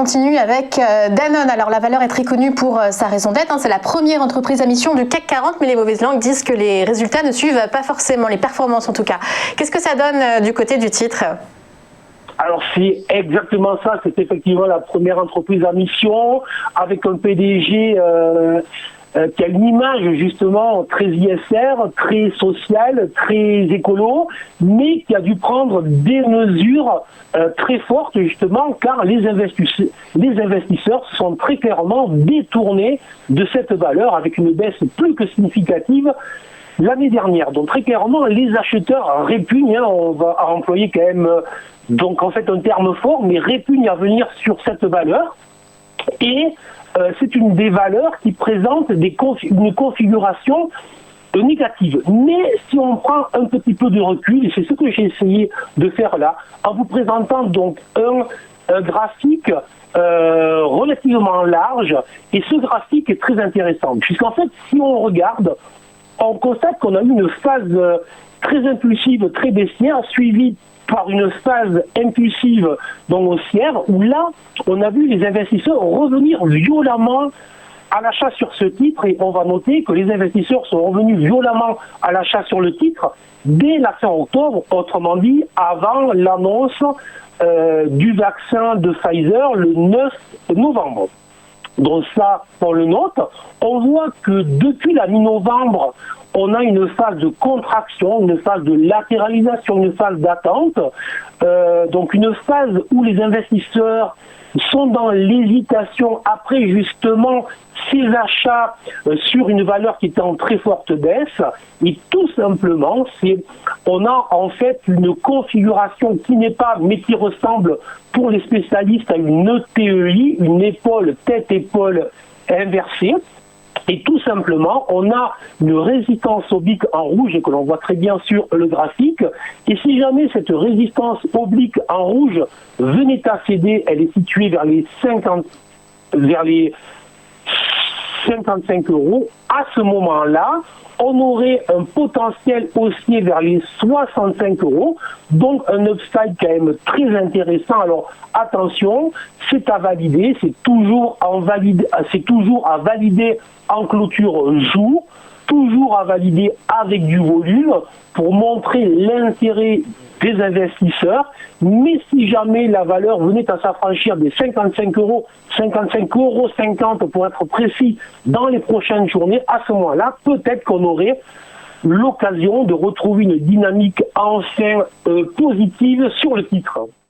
continue avec Danone. Alors la valeur est très connue pour sa raison d'être. C'est la première entreprise à mission du CAC 40, mais les mauvaises langues disent que les résultats ne suivent pas forcément, les performances en tout cas. Qu'est-ce que ça donne du côté du titre ? Alors c'est exactement ça, c'est effectivement la première entreprise à mission, avec un PDG qui a une image justement très ISR, très sociale, très écolo, mais qui a dû prendre des mesures très fortes justement, car les investisseurs sont très clairement détournés de cette valeur avec une baisse plus que significative l'année dernière. Donc très clairement, les acheteurs répugnent, on va employer quand même donc en fait un terme fort, mais répugnent à venir sur cette valeur. Et c'est une des valeurs qui présente une configuration négative. Mais si on prend un petit peu de recul, et c'est ce que j'ai essayé de faire là, en vous présentant donc un graphique relativement large, et ce graphique est très intéressant, puisqu'en fait, si on regarde, on constate qu'on a eu une phase très impulsive, très baissière, suivie par une phase impulsive donc haussière, où là, on a vu les investisseurs revenir violemment à l'achat sur ce titre, et on va noter que les investisseurs sont revenus violemment à l'achat sur le titre dès la fin octobre, autrement dit, avant l'annonce du vaccin de Pfizer le 9 novembre. Donc ça, on le note. On voit que depuis la mi-novembre, on a une phase de contraction, une phase de latéralisation, une phase d'attente, donc une phase où les investisseurs sont dans l'hésitation après justement ces achats sur une valeur qui était en très forte baisse. Et tout simplement, on a en fait une configuration qui n'est pas, mais qui ressemble pour les spécialistes à une ETEI, une épaule, tête-épaule inversée. Et tout simplement, on a une résistance oblique en rouge, et que l'on voit très bien sur le graphique. Et si jamais cette résistance oblique en rouge venait à céder, elle est située vers les 55 euros. À ce moment-là, on aurait un potentiel haussier vers les 65 euros, donc un upside quand même très intéressant. Alors attention, c'est à valider, c'est toujours à valider en clôture jour, toujours à valider avec du volume pour montrer l'intérêt des investisseurs. Mais si jamais la valeur venait à s'affranchir des 55 euros, 55,50 euros pour être précis, dans les prochaines journées, à ce moment-là, peut-être qu'on aurait l'occasion de retrouver une dynamique enfin positive sur le titre.